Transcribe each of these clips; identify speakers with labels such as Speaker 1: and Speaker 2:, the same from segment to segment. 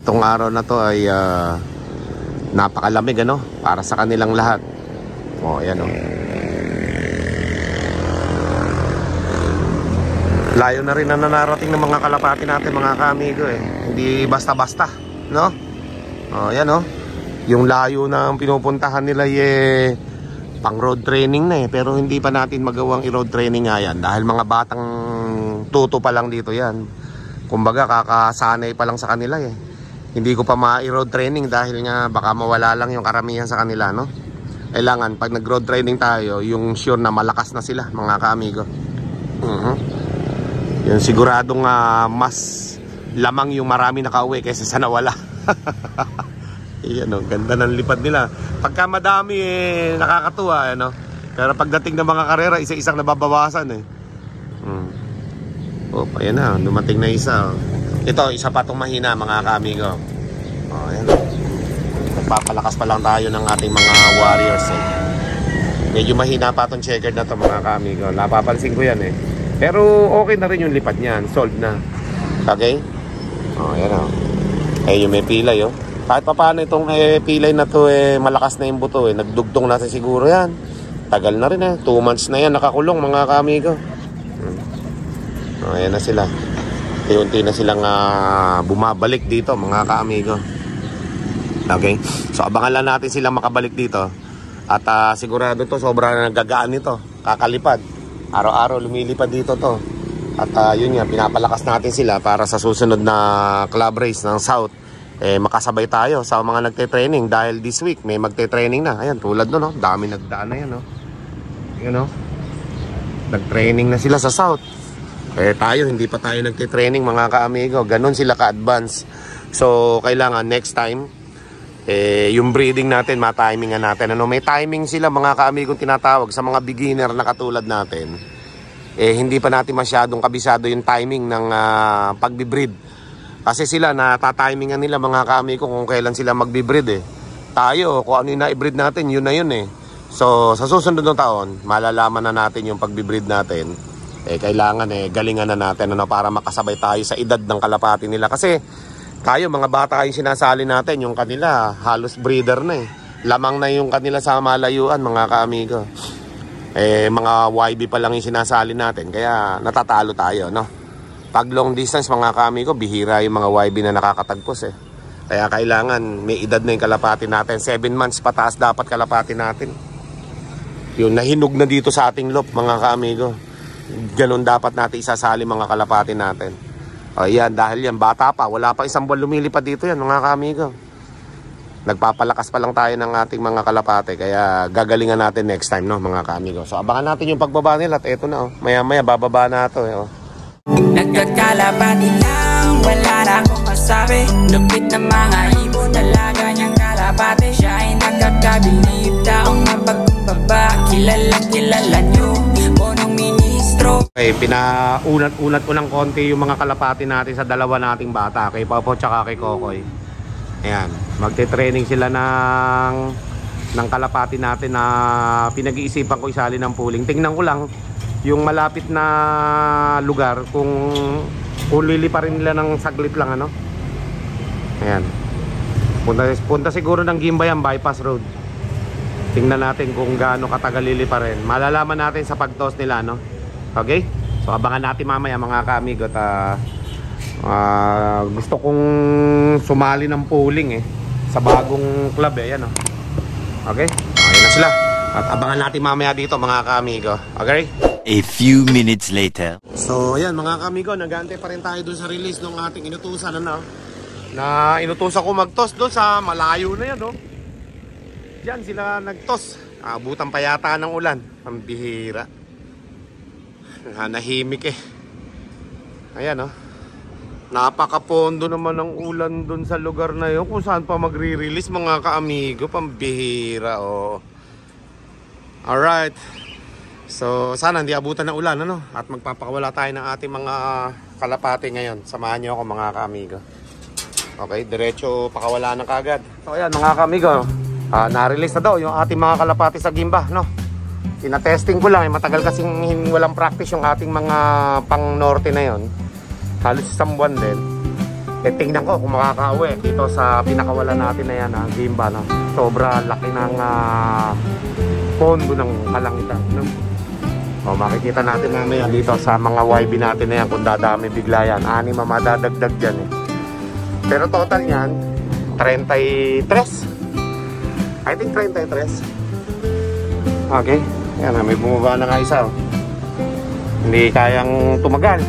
Speaker 1: Itong araw na to ay napakalamig ano, para sa kanilang lahat. O, ayan o. Layo na rin na narating ng mga kalapati natin mga kaamigo eh. Hindi basta-basta, no? O, ayan o. Yung layo na ang pinupuntahan nila eh, pang road training na eh. Pero hindi pa natin magawang i-road training nga yan. Dahil mga batang tuto pa lang dito yan. Kumbaga kakasanay pa lang sa kanila eh. Hindi ko pa ma-road training dahil nga baka mawala lang yung karamihan sa kanila, no? Kailangan pag nag-road training tayo, yung sure na malakas na sila, mga kaamigo. Yung siguradong mas lamang yung marami nakauwi kaysa sa nawala. Iyan o, ganda ng lipad nila. Pagka madami eh, nakakatuwa, ano? Pero pagdating ng mga karera, isa-isang nababawasan eh. Oh, ayan na, dumating na isa. Ito, isa pa itong mahina mga kaamigo. Oh, ayan. Papalakas pa lang tayo ng ating mga warriors eh. Medyo mahina pa itong checkered na ito mga kaamigo. Napapansin ko yan eh. Pero okay na rin yung lipad niyan. Solved na. Okay? Oh, ayan o. Eh, yung may pilay oh. Kahit pa paano itong pilay na to eh, malakas na yung buto eh. Nagdugtong natin siguro yan. Tagal na rin eh. 2 months na yan nakakulong mga kaamigo. Oh, ayan na sila. Unti na silang bumabalik dito mga kaamigo. Okay? So abangan lang natin silang makabalik dito. At sigurado to sobrang nagagaan nito. Kakalipad. Araw-araw lumilipad dito to. At yun nga, pinapalakas natin sila para sa susunod na club race ng South makasabay tayo sa mga nagte-training. Dahil this week may magte-training na. Ayan, tulad no, no? Dami nagdaan na yan no? Yan no? Nag-training na sila sa South. Tayo, hindi pa tayo nagtitraining mga kaamigo. Ganon sila ka-advance. So, kailangan next time yung breeding natin, ma-timingan natin. Ano, may timing sila mga kaamigo tinatawag sa mga beginner na katulad natin. Hindi pa natin masyadong kabisado yung timing ng pagbi-breed. Kasi sila, natatimingan nila mga kaamigo kung kailan sila magbi-breed Tayo, kung ano yung na-breed natin, yun na yun So, sa susunod ng taon, malalaman na natin yung pagbi-breed natin. Kailangan galingan na natin ano, para makasabay tayo sa edad ng kalapati nila. Kasi tayo mga bata yung sinasali natin, yung kanila halos breeder na lamang na yung kanila sa malayuan mga kaamigo. Mga YB pa lang yung sinasali natin, kaya natatalo tayo no. Pag long distance mga kaamigo, bihira yung mga YB na nakakatagpos Kaya kailangan may edad na yung kalapati natin. 7 months pataas dapat kalapati natin. Yung nahinog na dito sa ating loop mga kaamigo. Ganun dapat natin isasali mga kalapati natin. O yan, dahil yan bata pa, wala pa isang buwan lumilipad dito yan mga kaamigo. Nagpapalakas pa lang tayo ng ating mga kalapati. Kaya gagalingan natin next time no mga kaamigo. So abangan natin yung pagbaba nila. At eto na maya maya bababa na ito
Speaker 2: Nagkakalapati lang, wala na akong masabi. Lupit na mga ibon, dalaga niyang kalapati. Siya ay nakakabilib, taong mapagkumbaba. Kilalang kilala niyo, punong ministro.
Speaker 1: Pinaunat-unat ko ng konti yung mga kalapati natin sa dalawa nating bata, kay Popo tsaka kay Kokoy. Ayan, magte-training sila ng kalapati natin na pinag-iisipan ko isali ng pooling. Tingnan ko lang yung malapit na lugar kung liliparin nila ng saglit lang ano. Ayan, punta siguro ng Gimbayan bypass road. Tingnan natin kung gaano katagal liliparin. Malalaman natin sa pag-toss nila no. Okay? So abangan natin mamaya mga kaamigo. Gusto kong sumali ng pooling sa bagong club Ayan Okay? Ayan na sila. At abangan natin mamaya dito mga kaamigo. Okay?
Speaker 3: A few minutes later.
Speaker 1: So ayan mga kaamigo, nag-aantay pa rin tayo dun sa release ng ating inutusan na inutusan ko mag-toss dun sa malayo na yan Diyan sila nag-toss. Abutan pa yata ng ulan. Ang bihira. Nahimik Ayan napakapondo naman ng ulan dun sa lugar na yun. Kung saan pa magre-release mga kaamigo. Pambihira Alright. So sana hindi abutan ng ulan at magpapakawala tayo ng ating mga kalapati ngayon. Samahan niyo ako mga kaamigo. Okay, diretso pakawala ng kagad. So ayan mga kaamigo, na-release na daw yung ating mga kalapati sa Gimba Tina-testing ko lang matagal kasing walang practice yung ating mga pang norte na yon. Halos isang buwan din. tingnan ko kung makakauwi dito sa pinakawalan natin na yan, Gimba, no? Sobra laki ng pondo ng kalangitan, no? O, makikita natin mamaya dito sa mga YB natin na yan kung dadami bigla yan. 6 madadagdag dyan eh. Pero total yan 33. I think 33. Okay. Yan, may bumaba na nga isa, oh. Hindi kayang tumagal.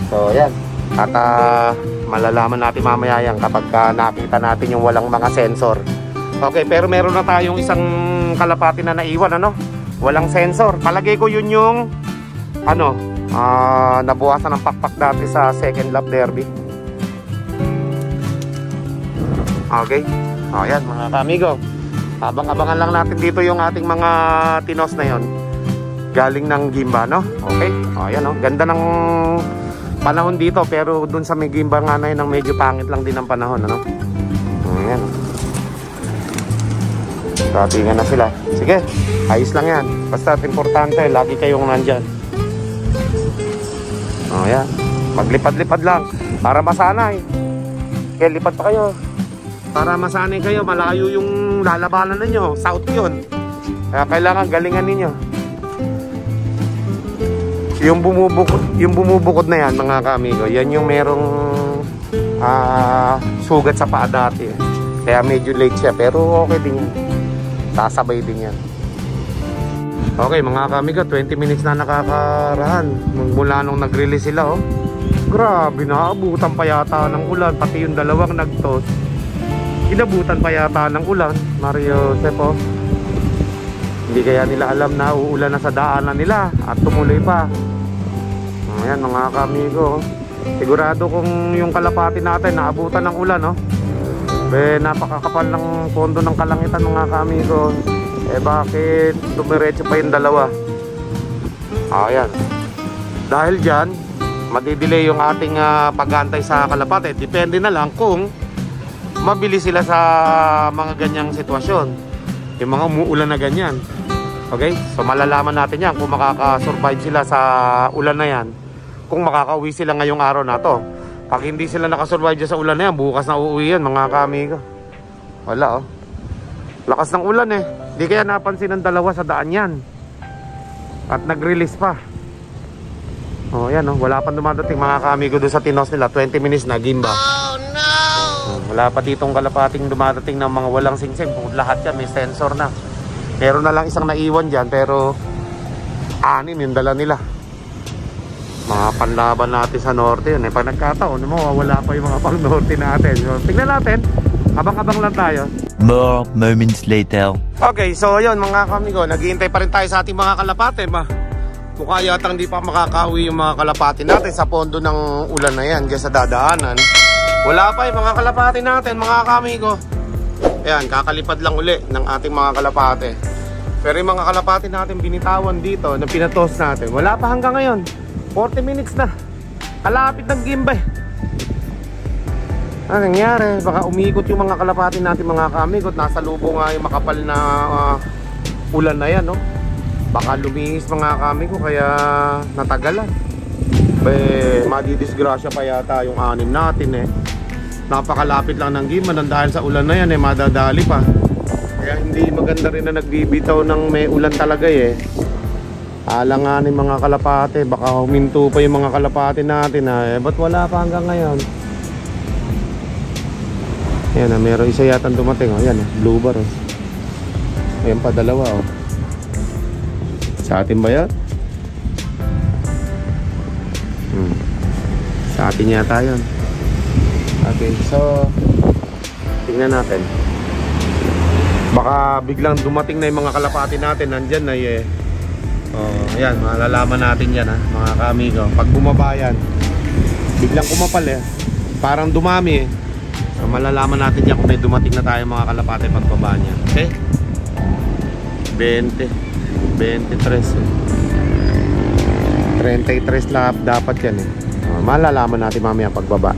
Speaker 1: So yan. At malalaman natin mamaya yan kapag nakita natin yung walang mga sensor. Okay, pero meron na tayong isang kalapati na naiwan, ano? Walang sensor. Palagay ko yun yung nabuwasan ng pakpak dati sa second lap derby. Okay. O yan mga kamigo. Abang-abangan lang natin dito yung ating mga tinos na yon. Galing ng Gimba, no? Okay. O yan, no? Ganda ng panahon dito, pero dun sa may Gimba nga na yun, medyo pangit lang din ang panahon, ano? Ayan. Datingan na sila. Sige, ayos lang yan. Basta importante, lagi kayong nandyan. O yan. Maglipad-lipad lang para masanay. Kaya lipad pa kayo para masanay kayo. Malayo yung lalabanan ninyo. South yun. Kaya kailangan galingan ninyo. Yung bumubukod na yan, mga kamigo, yan yung merong sugat sa paa dati. Kaya medyo late siya, pero okay din yan. Sasabay din yan. Okay mga kamigo, 20 minutes na nakakarahan mula nung nag-release sila, oh. Grabe, naabutan pa yata ng ulan. Pati yung dalawang nagtos, inabutan pa yata ng ulan. Mario Joseph, oh. Hindi kaya nila alam na uulan na sa daanan nila at tumuloy pa. Ayan mga kamigo, sigurado kung yung kalapati natin naabutan ng ulan, no? Napakakapal ng pondo ng kalangitan, mga kamigo. Bakit dumiretso pa yung dalawa? Ayan. Dahil dyan, madidelay yung ating pag-antay sa kalapati. Depende na lang kung mabilis sila sa mga ganyang sitwasyon, yung mga umuulan na ganyan. Okay? So malalaman natin yan kung makakasurvive sila sa ulan na yan, kung makakauwi sila ngayong araw na to. Pag hindi sila nakasurvive sa ulan na yan, bukas na uuwi yan, mga kamigo. Wala, oh. Lakas ng ulan eh. Di kaya napansin ng dalawa sa daan yan. At nag-release pa. Oh, yan, oh. Wala pa dumadating, mga kamigo, doon sa tinos nila. 20 minutes na, Gimba. Oh, no! Wala pa ditong kalapating dumadating ng mga walang singsing. Kung lahat yan, may sensor na. Meron na lang isang naiwan dyan, pero 6 yung dala nila. Mga panlaban natin sa norte yun eh. Pag nagkataon, mawawala pa yung mga pang norte natin. So, tignan natin. Abang-abang lang tayo.
Speaker 3: More moments later.
Speaker 1: Okay, so yun mga kamigo, naghihintay pa rin tayo sa ating mga kalapate. Mukha yatang di pa makakauwi yung mga kalapate natin sa pondo ng ulan na yan dyan sa dadaanan. Wala pa yung mga kalapate natin, mga kamigo. Ayan, kakalipad lang uli ng ating mga kalapate. Pero yung mga kalapate natin binitawan dito na pinatos natin, wala pa hanggang ngayon. 40 minutes na. Kalapit ng Gimba eh. Ano nangyari? Baka umikot yung mga kalapati natin, mga kamigot. Nasa lubo nga yung makapal na ulan na yan, no? Baka lumihis, mga kamigo, kaya natagalan. Madidisgrasya pa yata yung 6 natin eh. Napakalapit lang ng Gimba dahil sa ulan na yan eh, madadali pa. Kaya hindi maganda rin na nagbibitaw ng may ulan talaga eh. Alanganin mga kalapate, baka huminto pa yung mga kalapate natin eh. Ba't wala pa hanggang ngayon? Ayan na, meron isa yata dumating, oh. Ayan, blue bar, oh. Ayan pa, dalawa, oh. Sa atin ba yan? Sa atin yata yun. Okay, so tingnan natin. Baka biglang dumating na yung mga kalapati natin. Nandyan na eh. Ayan, malalaman natin yan, ha, mga kamigo. Pag bumaba yan, biglang kumapal eh. Parang dumami eh. So malalaman natin yan kung may dumating na tayo mga kalapate pagbaba niya. Okay? 20 23 33 lap dapat yan eh. Malalaman natin mamaya pagbaba.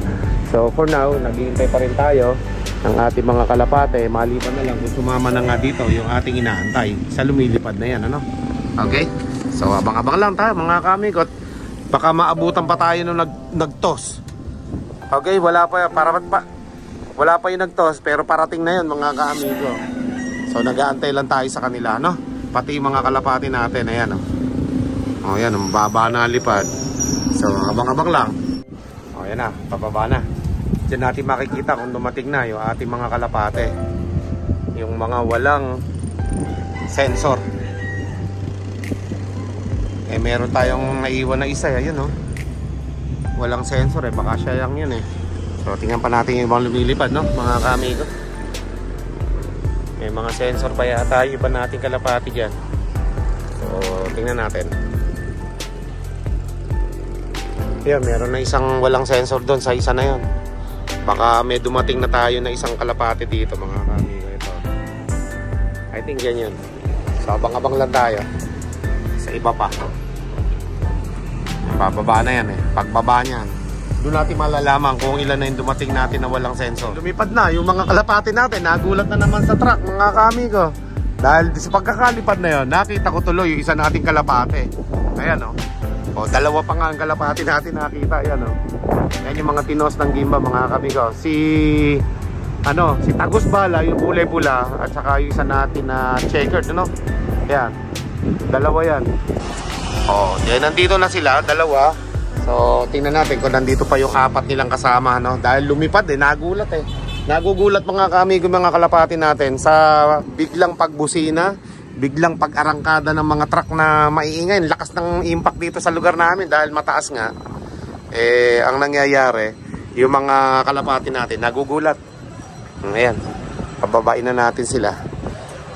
Speaker 1: So for now, naghihintay pa rin tayo ng ating mga kalapate. Maliban na lang kung sumama na nga dito yung ating inaantay sa lumilipad na yan, ano? Okay? So abang-abang lang tayo mga kamigot. Baka maabutan pa tayo nung nagtos. Okay, wala pa yung nagtos, pero parating na yun mga ka-amigo. So nag-aantay lang tayo sa kanila, no? Pati yung mga kalapati natin, ayan, oh. Oh, yan, mababa na lipad. So abang-abang lang. Oh, yan na, pababa na. Diyan natin makikita kung dumating na yung ating mga kalapate. Yung mga walang sensor. Eh meron tayong naiwan na isa, ayun, oh. Walang sensor, eh baka siya lang yun, eh. So tingnan pa natin yung ibang lumilipad, no, mga ka-amigo. May mga sensor pa yata yung iba nating kalapati dyan. So tingnan natin. Yan, meron na isang walang sensor doon sa isa na yun. Baka may dumating na tayo na isang kalapati dito, mga ka-amigo. Ito, I think yan yun. So abang-abang lang tayo sa iba pa. Bababa na yan, eh. Pagbaba niyan, doon natin malalaman kung ilan na yung dumating natin na walang sensor. Lumipad na yung mga kalapati natin. Nagulat na naman sa truck, mga ka-amigo. Dahil sa pagkakalipad na yon, nakita ko tuloy yung isa nating kalapati. Ayan, oh. O, dalawa pa nga ang kalapati natin nakita. Ayan, oh. Yan yung mga tinos ng Gimba, mga ka-amigo. Si Tagus Bala, yung kulay pula, at saka yung isa natin na checkered, ano? Ayan, dalawa yan. Oh, yan, nandito na sila, dalawa. So, tingnan natin kung nandito pa yung apat nilang kasama, no? Dahil lumipad, eh, nagulat, eh. Nagugulat, mga ka-amigo, mga kalapati natin sa biglang pagbusina, biglang pag-arangkada ng mga truck na maiingay. Lakas ng impact dito sa lugar namin dahil mataas nga. Eh, ang nangyayari, yung mga kalapati natin nagugulat. Ayan, pababain na natin sila.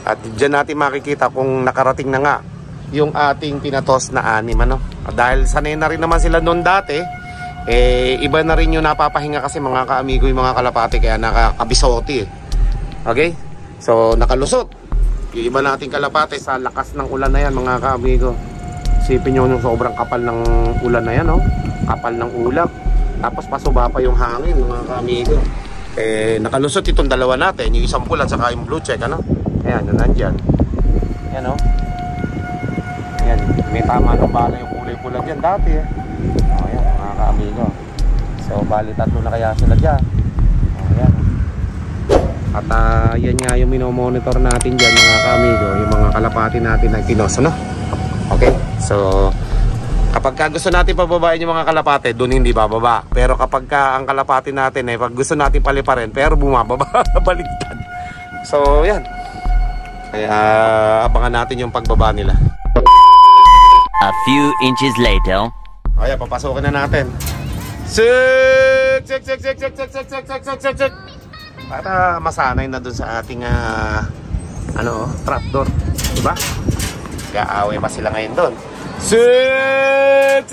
Speaker 1: At dyan natin makikita kung nakarating na nga yung ating pinatos na anim, ano? Dahil sanay na rin naman sila noon dati, eh, iba na rin yung napapahinga kasi, mga ka-amigo, yung mga kalapati, kaya nakakabisoti, eh. Okay? So, nakalusot yung iba nating kalapati sa lakas ng ulan na yan, mga ka-amigo. Isipin nyo yung sobrang kapal ng ulan na yan, oh. Kapal ng ulap. Tapos pasuba pa yung hangin, mga ka-amigo. Eh, nakalusot itong dalawa natin, yung isang pula at saka yung blue check, ano? Ayan, yun nandyan. Ayan, oh. Ayan, may tama ng bala yung kulay pula dyan dati, eh. O, ayan, mga ka-amigo. So, bali tatlo na kaya sila dyan. O, ayan. At yan nga yung minomonitor natin dyan, mga ka-amigo, yung mga kalapati natin na pinos, ano? Okay, so kapag gusto natin pababain yung mga kalapati, doon hindi bababa. Pero kapag ang kalapati natin, eh, pag gusto natin paliparin, pero bumababa, baliktad. So, yan. Kaya abangan natin yung pagbaba nila.
Speaker 3: A few inches later.
Speaker 1: Ayan, papasukin na natin. Sik! Para masanay na dun sa ating trapdoor, diba? Kaya away pa sila ngayon dun. Sik!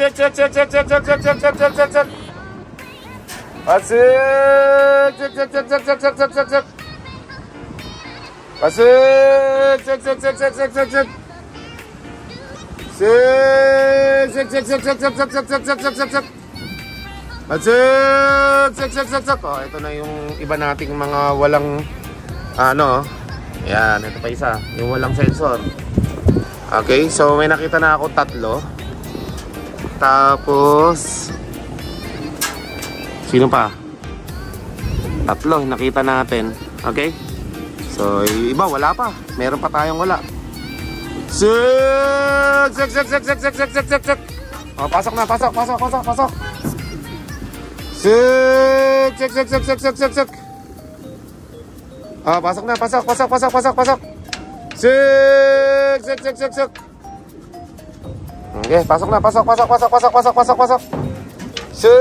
Speaker 1: Oh, ito na yung iba nating mga walang yan, ito pa isa, yung walang sensor. Okay, so may nakita na ako tatlo. Tapos sino pa? Tatlo nakita natin. Okay, so iba wala pa, meron pa tayong wala. Sik! Oh, pasok na, pasok. Sik! Oh, pasok na, pasok. Sik! Okay, pasok na, pasok. Sik!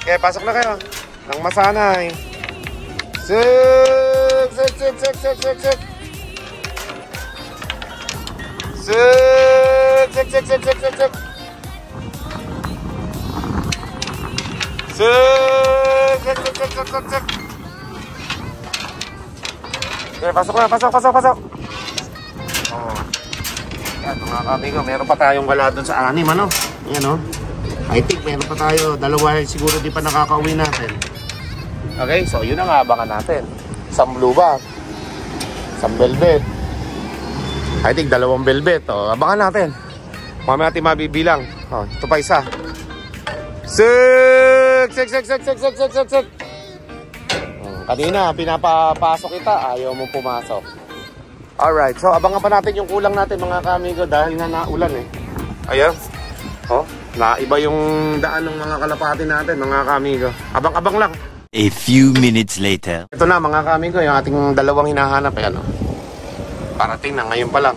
Speaker 1: Okay, pasok na kayo nang masanay. Okay, pasok. Oh. Yan, mga kamigo, meron pa tayong wala dun sa anim, ano? Yan, oh. I think meron pa tayo. Dalawa siguro di pa nakakauwi natin. Okay, so yun ang abangan natin. Isang blue bar. Isang velvet. I think 2 velvet. O, abangan natin. Mamaya natin mabibilang. O, ito pa isa. Sik! Kanina, pinapapasok kita. Ayaw mong pumasok. Alright, so abangan pa natin yung kulang natin mga kamigo dahil nga naulan eh. Ayan. Oh, naiba yung daan ng mga kalapati natin mga kamigo. Abang-abang lang.
Speaker 3: A few minutes later.
Speaker 1: Ito na mga kamigo, yung ating dalawang hinahanap eh ano. Parating na ngayon pa lang.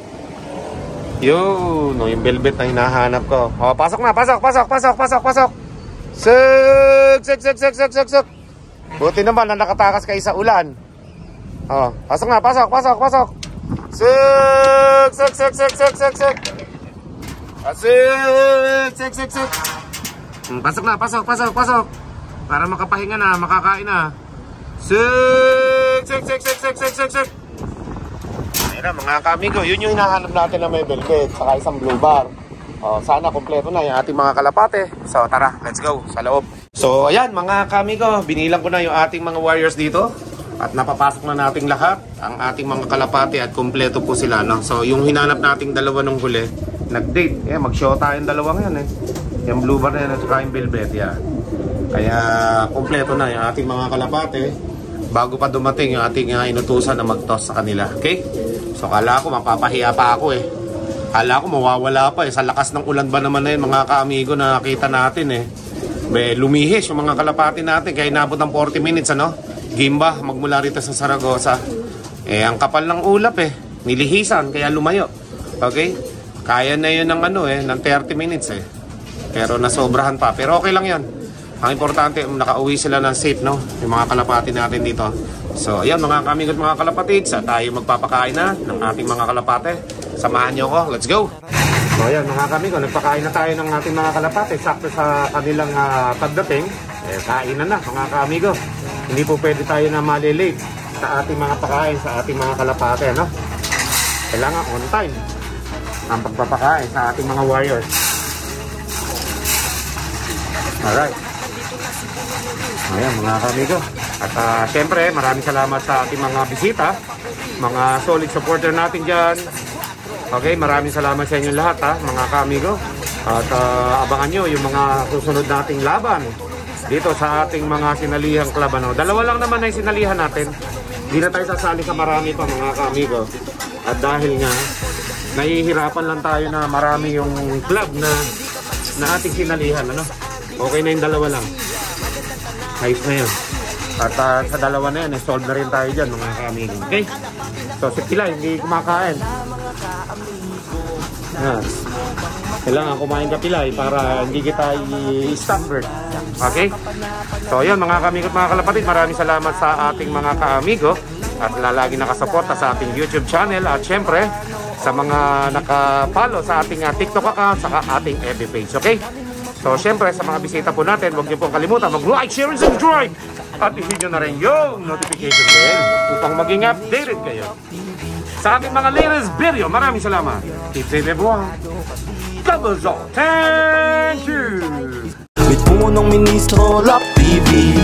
Speaker 1: Yun, no, yung velvet na hinahanap ko. Oh, pasok na, pasok. Sik. Buti naman na nakatakas kayo sa ulan. Oh, pasok na, pasok. Sik. Pasok. Para makapahinga na, makakain na. Sik. Ayun na mga kamigo, yun yung hinahanap natin na may velvet, saka isang blue bar. Oh, sana kompleto na yung ating mga kalapate. So tara, let's go sa loob. So ayan mga kamigo, binilang ko na yung ating mga warriors dito. At napapasok na nating lahat ang ating mga kalapate at kompleto po sila, no? So yung hinanap nating dalawa nung huli, nag-date. Mag-show tayong dalawa ngayon eh. Yung blue bar na yan at saka yung velvet yan. Kaya kompleto na yung ating mga kalapate bago pa dumating yung ating inutusan na mag-toss sa kanila. Okay? So kala ko mapapahiya pa ako eh. Kala ko mawawala pa eh. Sa lakas ng ulan ba naman na yun mga kaamigo na nakita natin eh. May lumihis yung mga kalapati natin kaya inabot ng 40 minutes ano. Gimba magmula rito sa Saragosa. Eh ang kapal ng ulap eh. Nilihisan kaya lumayo. Okay? Kaya na yun ng ano eh, ng 30 minutes eh. Pero nasobrahan pa. Pero okay lang yan. Ang importante, nakauwi sila ng safe, no? Yung mga kalapati natin dito. So, ayan mga kamigot mga kalapatid. Sa tayo magpapakain na ng ating mga kalapate. Samahan nyo ko. Let's go! So, ayan mga kamigot. Nagpakain na tayo ng ating mga kalapate. Sakto sa kanilang pagdating. Eh, kain na mga kamigot. Hindi po pwede tayo na malilate sa ating mga pakain, sa ating mga kalapate, no? Kailangan on time ang pagpapakain sa ating mga warriors. Alright. Ayan mga kamigo. At syempre maraming salamat sa ating mga bisita, mga solid supporter natin dyan. Okay, maraming salamat sa inyo lahat mga kamigo. At abangan nyo yung mga susunod nating laban dito sa ating mga sinalihang club. Dalawa lang naman ay sinalihan natin. Hindi na tayo sasali sa marami pa mga kamigo. At dahil nga nahihirapan lang tayo na marami yung club na ating sinalihan. Okay na yung dalawa lang. Ayos na yun. At sa dalawa na yan, solve na rin tayo dyan mga kamigo. Okay? So si Pilay, hindi kumakain. Yan. Kailangan kumain ka Pilay para hindi kita i-stopper. Okay? So yun mga kamigo at mga kalapatid, maraming salamat sa ating mga kaamigo. At lalagi nakasuporta sa ating YouTube channel. At syempre, sa mga nakapollow sa ating TikTok account, saka ating FB page. Okay? So, syempre, sa mga bisita po natin, huwag niyo pong kalimutan mag-like, share, and subscribe. At i-hit nyo na rin yung notification bell upang maging updated kayo sa ating mga latest video. Maraming salamat. Keep safe everyone. Double Zone. Thank you.
Speaker 4: May punong ministro, Lap TV.